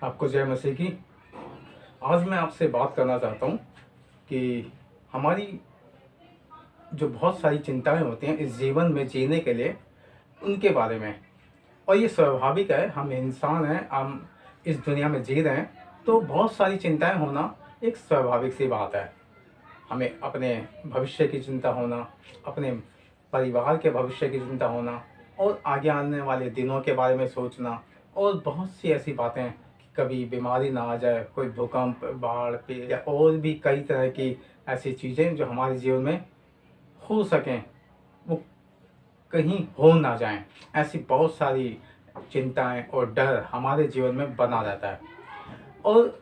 आपको जय मसीह की। आज मैं आपसे बात करना चाहता हूँ कि हमारी जो बहुत सारी चिंताएं होती हैं इस जीवन में जीने के लिए, उनके बारे में। और ये स्वाभाविक है, हम इंसान हैं, हम इस दुनिया में जी रहे हैं, तो बहुत सारी चिंताएं होना एक स्वाभाविक सी बात है। हमें अपने भविष्य की चिंता होना, अपने परिवार के भविष्य की चिंता होना, और आगे आने वाले दिनों के बारे में सोचना, और बहुत सी ऐसी बातें कि कभी बीमारी ना आ जाए, कोई भूकंप, बाढ़ पे, या और भी कई तरह की ऐसी चीज़ें जो हमारे जीवन में हो सकें, वो कहीं हो ना जाएं। ऐसी बहुत सारी चिंताएं और डर हमारे जीवन में बना रहता है। और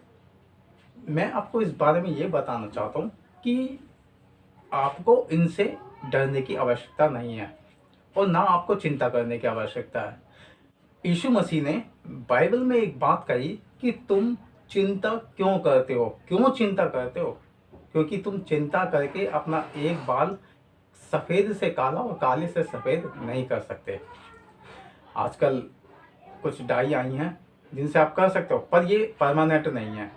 मैं आपको इस बारे में ये बताना चाहता हूँ कि आपको इनसे डरने की आवश्यकता नहीं है, और ना आपको चिंता करने की आवश्यकता है। यीशु मसीह ने बाइबल में एक बात कही कि तुम चिंता क्यों करते हो, क्यों चिंता करते हो? क्योंकि तुम चिंता करके अपना एक बाल सफ़ेद से काला और काले से सफ़ेद नहीं कर सकते। आजकल कुछ डाई आई हैं जिनसे आप कर सकते हो, पर ये परमानेंट नहीं है,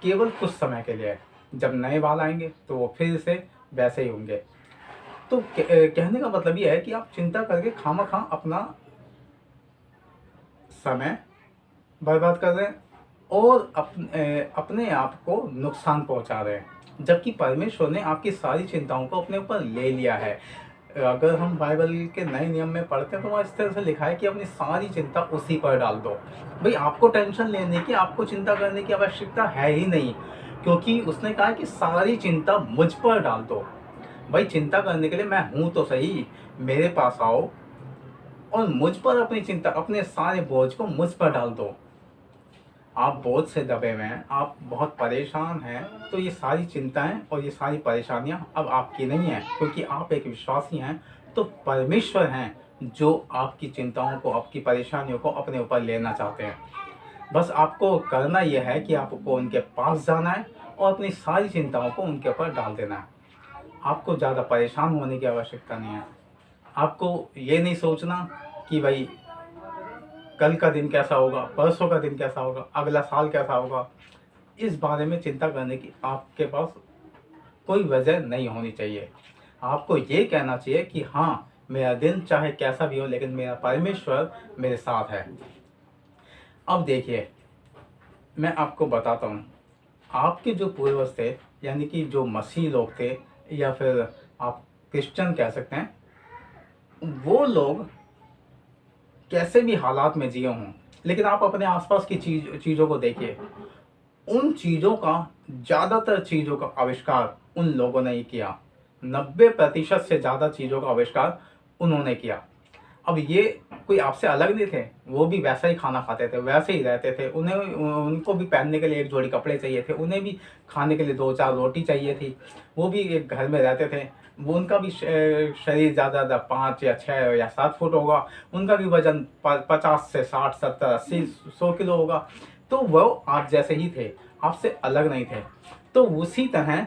केवल कुछ समय के लिए है। जब नए बाल आएंगे तो वो फिर से वैसे ही होंगे। तो कहने का मतलब ये है कि आप चिंता करके खामखा अपना समय बर्बाद कर रहे हैं और अपने आप को नुकसान पहुंचा रहे हैं, जबकि परमेश्वर ने आपकी सारी चिंताओं को अपने ऊपर ले लिया है। अगर हम बाइबल के नए नियम में पढ़ते हैं तो वहाँ इस तरह से लिखा है कि अपनी सारी चिंता उसी पर डाल दो। भाई, आपको टेंशन लेने की, आपको चिंता करने की आवश्यकता है ही नहीं, क्योंकि उसने कहा कि सारी चिंता मुझ पर डाल दो। भाई, चिंता करने के लिए मैं हूँ तो सही, मेरे पास आओ और मुझ पर अपनी चिंता, अपने सारे बोझ को मुझ पर डाल दो। आप बोझ से दबे हुए हैं, आप बहुत परेशान हैं, तो ये सारी चिंताएं और ये सारी परेशानियां अब आपकी नहीं हैं, क्योंकि आप एक विश्वासी हैं। तो परमेश्वर हैं जो आपकी चिंताओं को, आपकी परेशानियों को अपने ऊपर लेना चाहते हैं। बस आपको करना यह है कि आपको उनके पास जाना है और अपनी सारी चिंताओं को उनके ऊपर डाल देना है। आपको ज़्यादा परेशान होने की आवश्यकता नहीं है। आपको ये नहीं सोचना कि भाई कल का दिन कैसा होगा, परसों का दिन कैसा होगा, अगला साल कैसा होगा। इस बारे में चिंता करने की आपके पास कोई वजह नहीं होनी चाहिए। आपको ये कहना चाहिए कि हाँ, मेरा दिन चाहे कैसा भी हो, लेकिन मेरा परमेश्वर मेरे साथ है। अब देखिए, मैं आपको बताता हूँ, आपके जो पूर्वज थे, यानी कि जो मसीह लोग थे, या फिर आप क्रिश्चियन कह सकते हैं, वो लोग कैसे भी हालात में जिए हों, लेकिन आप अपने आसपास की चीज़ों को देखिए। उन चीज़ों का, ज़्यादातर चीज़ों का आविष्कार उन लोगों ने ही किया। 90% से ज़्यादा चीज़ों का आविष्कार उन्होंने किया। अब ये कोई आपसे अलग नहीं थे, वो भी वैसा ही खाना खाते थे, वैसे ही रहते थे। उनको भी पहनने के लिए एक जोड़ी कपड़े चाहिए थे, उन्हें भी खाने के लिए 2-4 रोटी चाहिए थी। वो भी एक घर में रहते थे। वो उनका भी शरीर ज़्यादा 5 या 6 या 7 फुट होगा। उनका भी वजन 50 से 60, 70, 80, 100 किलो होगा। तो वो आप जैसे ही थे, आपसे अलग नहीं थे। तो उसी तरह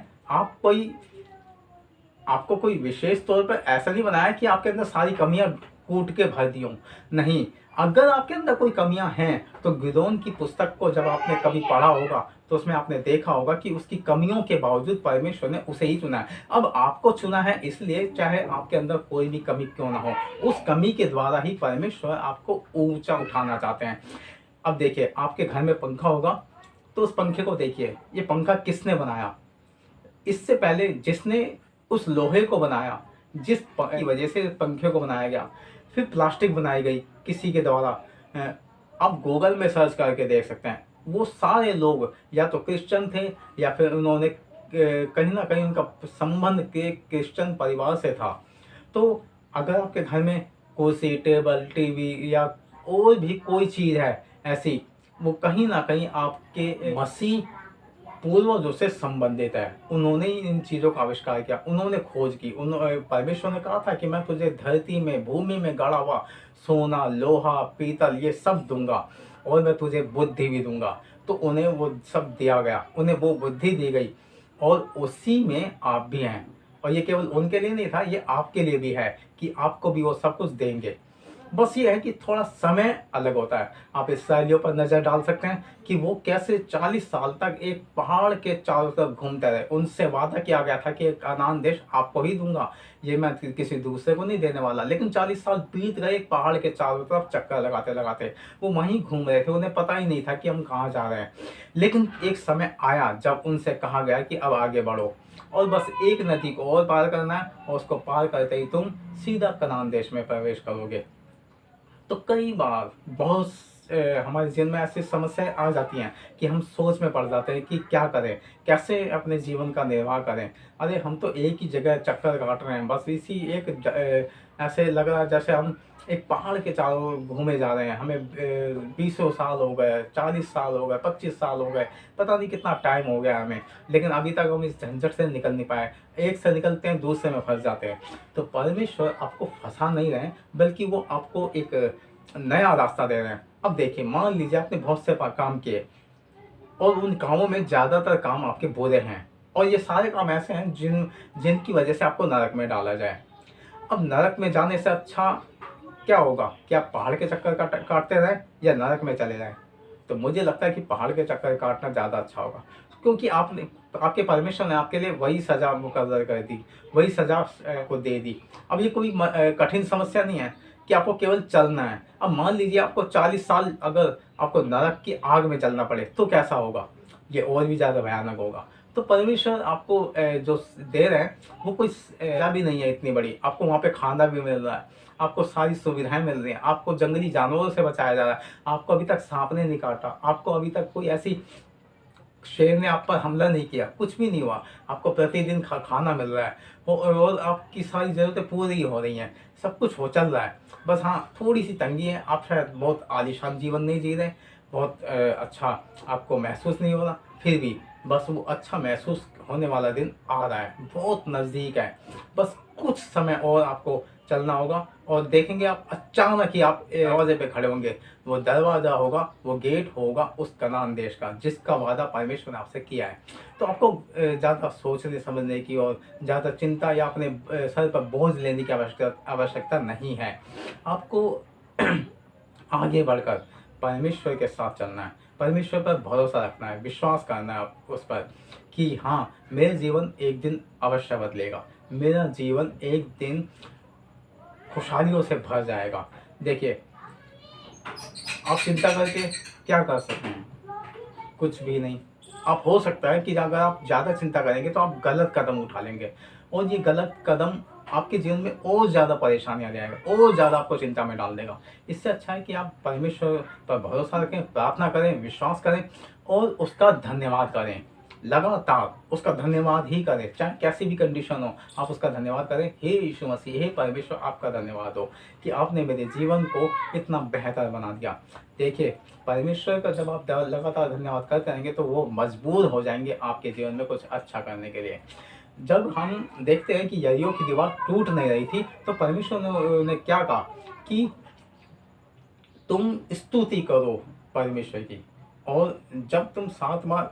आपको कोई विशेष तौर पर ऐसा नहीं बनाया कि आपके अंदर सारी कमियां कूट के भर दी हों। नहीं, अगर आपके अंदर कोई कमियां हैं तो गिदोन की पुस्तक को जब आपने कभी पढ़ा होगा तो उसमें आपने देखा होगा कि उसकी कमियों के बावजूद परमेश्वर ने उसे ही चुना है। अब आपको चुना है इसलिए, चाहे आपके अंदर कोई भी कमी क्यों ना हो, उस कमी के द्वारा ही परमेश्वर आपको ऊंचा उठाना चाहते हैं। अब देखिए, आपके घर में पंखा होगा तो उस पंखे को देखिए, ये पंखा किसने बनाया? इससे पहले जिसने उस लोहे को बनाया, की वजह से पंखे को बनाया गया, फिर प्लास्टिक बनाई गई किसी के द्वारा। आप गूगल में सर्च करके देख सकते हैं, वो सारे लोग या तो क्रिश्चियन थे, या फिर उन्होंने कहीं ना कहीं उनका संबंध के क्रिश्चियन परिवार से था। तो अगर आपके घर में कुर्सी, टेबल, टीवी या और भी कोई चीज़ है ऐसी, वो कहीं ना कहीं आपके मसीह पूर्वजों से संबंधित है। उन्होंने ही इन चीज़ों का आविष्कार किया, उन्होंने खोज की। परमेश्वर ने कहा था कि मैं तुझे धरती में, भूमि में गड़ा हुआ सोना, लोहा, पीतल ये सब दूंगा, और मैं तुझे बुद्धि भी दूंगा। तो उन्हें वो सब दिया गया, उन्हें वो बुद्धि दी गई, और उसी में आप भी हैं। और ये केवल उनके लिए नहीं था, ये आपके लिए भी है कि आपको भी वो सब कुछ देंगे। बस ये है कि थोड़ा समय अलग होता है। आप इसराइलियों पर नज़र डाल सकते हैं कि वो कैसे 40 साल तक एक पहाड़ के चारों तरफ घूमते रहे। उनसे वादा किया गया था कि कनान देश आपको ही दूँगा, ये मैं किसी दूसरे को नहीं देने वाला। लेकिन 40 साल बीत गए एक पहाड़ के चारों तरफ चक्कर लगाते-लगाते। वो वहीं घूम रहे थे, उन्हें पता ही नहीं था कि हम कहाँ जा रहे हैं। लेकिन एक समय आया जब उनसे कहा गया कि अब आगे बढ़ो और बस एक नदी को और पार करना है और उसको पार करते ही तुम सीधा कनान देश में प्रवेश करोगे। तो कई बार बहुत हमारे जीवन में ऐसी समस्याएं आ जाती हैं कि हम सोच में पड़ जाते हैं कि क्या करें, कैसे अपने जीवन का निर्वाह करें। अरे हम तो एक ही जगह चक्कर काट रहे हैं, बस इसी ऐसे लग रहा है जैसे हम एक पहाड़ के चारों घूमे जा रहे हैं। हमें 20 साल हो गए, 40 साल हो गए, 25 साल हो गए, पता नहीं कितना टाइम हो गया हमें, लेकिन अभी तक हम इस झंझट से निकल नहीं पाए। एक से निकलते हैं, दूसरे में फंस जाते हैं। तो परमेश्वर आपको फंसा नहीं रहे, बल्कि वो आपको एक नया रास्ता दे रहे हैं। अब देखिए, मान लीजिए आपने बहुत से काम किए और उन कामों में ज़्यादातर काम आपके बुरे हैं और ये सारे काम ऐसे हैं जिनकी वजह से आपको नरक में डाला जाए। अब नरक में जाने से अच्छा क्या होगा कि आप पहाड़ के चक्कर काटते रहें या नरक में चले जाएं? तो मुझे लगता है कि पहाड़ के चक्कर काटना ज़्यादा अच्छा होगा, क्योंकि आपके परमेश्वर ने आपके लिए वही सज़ा मुकर्रर कर दी, वही सज़ा को दे दी। अब ये कोई कठिन समस्या नहीं है कि आपको केवल चलना है। अब मान लीजिए आपको 40 साल अगर आपको नरक की आग में जलना पड़े तो कैसा होगा? ये और भी ज़्यादा भयानक होगा। तो परमेश्वर आपको जो दे रहे हैं वो कोई सज़ा भी नहीं है इतनी बड़ी। आपको वहाँ पे खाना भी मिल रहा है, आपको सारी सुविधाएँ मिल रही हैं, आपको जंगली जानवरों से बचाया जा रहा है, आपको अभी तक साँप ने नहीं काटा, आपको अभी तक कोई ऐसी शेर ने आप पर हमला नहीं किया, कुछ भी नहीं हुआ। आपको प्रतिदिन खाना मिल रहा है और आपकी सारी ज़रूरतें पूरी हो रही हैं, सब कुछ हो चल रहा है। बस हाँ, थोड़ी-सी तंगी है, आप शायद बहुत आलीशान जीवन नहीं जी रहे, बहुत अच्छा आपको महसूस नहीं हो रहा, फिर भी बस वो अच्छा महसूस होने वाला दिन आ रहा है, बहुत नज़दीक है। बस कुछ समय और आपको चलना होगा और देखेंगे आप, अचानक ही आप दरवाज़े पे खड़े होंगे। वो दरवाज़ा होगा, वो गेट होगा उस कनान देश का, जिसका वादा परमेश्वर ने आपसे किया है। तो आपको ज़्यादा सोचने समझने की और ज़्यादा चिंता या अपने सर पर बोझ लेने की आवश्यकता नहीं है। आपको आगे बढ़कर परमेश्वर के साथ चलना है, परमेश्वर पर भरोसा रखना है, विश्वास करना है उस पर कि हाँ, मेरा जीवन एक दिन अवश्य बदलेगा, मेरा जीवन एक दिन खुशहालियों से भर जाएगा। देखिए, आप चिंता करके क्या कर सकते हैं? कुछ भी नहीं। आप हो सकता है कि अगर आप ज़्यादा चिंता करेंगे तो आप गलत कदम उठा लेंगे और ये गलत कदम आपके जीवन में और ज़्यादा परेशानियाँ ले आएगा, और ज़्यादा आपको चिंता में डाल देगा। इससे अच्छा है कि आप परमेश्वर पर भरोसा रखें, प्रार्थना करें, विश्वास करें और उसका धन्यवाद करें। लगातार उसका धन्यवाद ही करें, चाहे कैसी भी कंडीशन हो, आप उसका धन्यवाद करें। हे यीशु मसीह, हे परमेश्वर, आपका धन्यवाद हो कि आपने मेरे जीवन को इतना बेहतर बना दिया। देखिए, परमेश्वर का जब आप लगातार धन्यवाद करते रहेंगे तो वो मजबूर हो जाएंगे आपके जीवन में कुछ अच्छा करने के लिए। जब हम देखते हैं कि यरीहो की दीवार टूट नहीं रही थी तो परमेश्वर ने क्या कहा कि तुम स्तुति करो परमेश्वर की, और जब तुम 7 बार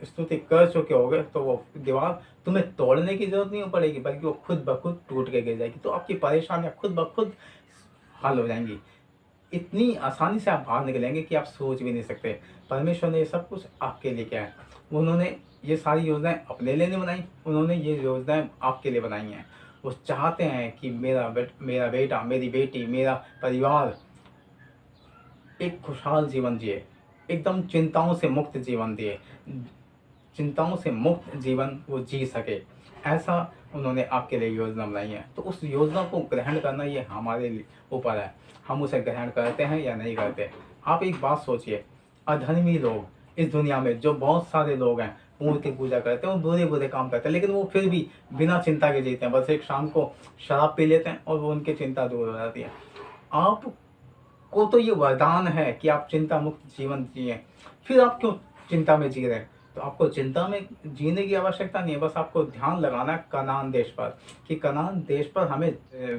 स्तुति कर चुके होगे तो वो दीवार तुम्हें तोड़ने की जरूरत नहीं पड़ेगी, बल्कि वो खुद ब खुद टूट के गिर जाएगी। तो आपकी परेशानियां खुद ब खुद हल हो जाएंगी। इतनी आसानी से आप बाहर निकलेंगे कि आप सोच भी नहीं सकते। परमेश्वर ने ये सब कुछ आपके लिए किया है। उन्होंने ये सारी योजनाएं अपने लिए नहीं बनाई, उन्होंने ये योजनाएं आपके लिए बनाई हैं। वो चाहते हैं कि मेरा बेटा, मेरी बेटी, मेरा परिवार एक खुशहाल जीवन जिए, एकदम चिंताओं से मुक्त जीवन जिए, चिंताओं से मुक्त जीवन वो जी सके। ऐसा उन्होंने आपके लिए योजना बनाई है। तो उस योजना को ग्रहण करना ये हमारे ऊपर है, हम उसे ग्रहण करते हैं या नहीं करते। आप एक बात सोचिए, अधर्मी लोग इस दुनिया में जो बहुत सारे लोग हैं, मूर्ति पूजा करते हैं और बुरे बुरे काम करते हैं, लेकिन वो फिर भी बिना चिंता के जीते हैं। बस एक शाम को शराब पी लेते हैं और वो उनकी चिंता दूर हो जाती है। आप को तो ये वरदान है कि आप चिंता मुक्त जीवन जिए, फिर आप क्यों चिंता में जी रहे हैं? तो आपको चिंता में जीने की आवश्यकता नहीं है। बस आपको ध्यान लगाना है कनान देश पर, कि कनान देश पर हमें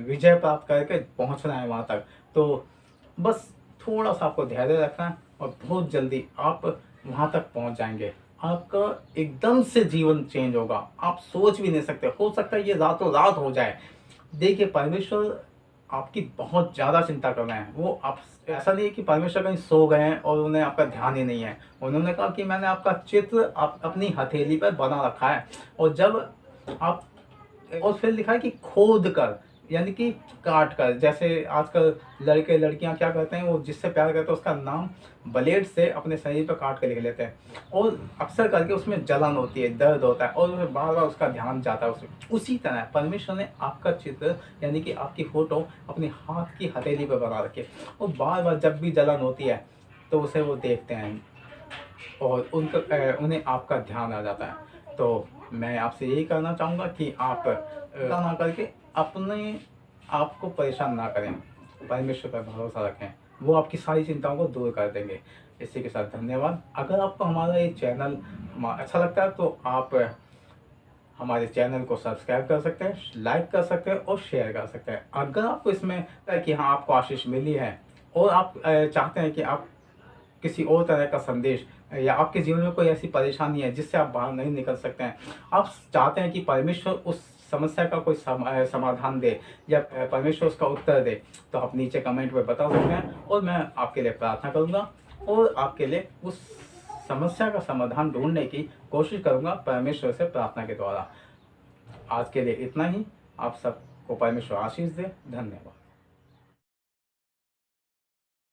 विजय प्राप्त करके पहुंचना है वहां तक। तो बस थोड़ा सा आपको धैर्य रखना है और बहुत जल्दी आप वहां तक पहुंच जाएंगे। आपका एकदम से जीवन चेंज होगा, आप सोच भी नहीं सकते। हो सकता है ये रातों रात हो जाए। देखिए, परमेश्वर आपकी बहुत ज़्यादा चिंता कर रहे हैं। वो आप ऐसा नहीं है कि परमेश्वर कहीं सो गए हैं और उन्हें आपका ध्यान ही नहीं है। उन्होंने कहा कि मैंने आपका चित्र अपनी हथेली पर बना रखा है, और जब आप, और फिर लिखा है कि खोद कर, यानी कि काट कर। जैसे आजकल लड़के लड़कियां क्या करते हैं, वो जिससे प्यार करते हैं उसका नाम ब्लेड से अपने शरीर पर काट के लिख लेते हैं, और अक्सर करके उसमें जलन होती है, दर्द होता है, और बार बार उसका ध्यान जाता है उसमें। उसी तरह परमेश्वर ने आपका चित्र, यानी कि आपकी फोटो अपने हाथ की हथेली पर बना रखी है, और बार बार जब भी जलन होती है तो उसे वो देखते हैं, और उन्हें आपका ध्यान आ जाता है। तो मैं आपसे यही कहना चाहूँगा कि आप ऐसा ना करके अपने आप को परेशान ना करें, परमेश्वर पर भरोसा रखें, वो आपकी सारी चिंताओं को दूर कर देंगे। इसी के साथ धन्यवाद। अगर आपको हमारा ये चैनल अच्छा लगता है तो आप हमारे चैनल को सब्सक्राइब कर सकते हैं, लाइक कर सकते हैं और शेयर कर सकते हैं। अगर आपको इसमें कि हाँ आपको आशीष मिली है, और आप चाहते हैं कि आप किसी और तरह का संदेश, या आपके जीवन में कोई ऐसी परेशानी है जिससे आप बाहर नहीं निकल सकते हैं, आप चाहते हैं कि परमेश्वर उस समस्या का कोई समाधान दे, या परमेश्वर उसका उत्तर दे, तो आप नीचे कमेंट में बता सकते हैं, और मैं आपके लिए प्रार्थना करूंगा, और आपके लिए उस समस्या का समाधान ढूंढने की कोशिश करूंगा परमेश्वर से प्रार्थना के द्वारा। आज के लिए इतना ही। आप सबको परमेश्वर आशीष दे। धन्यवाद।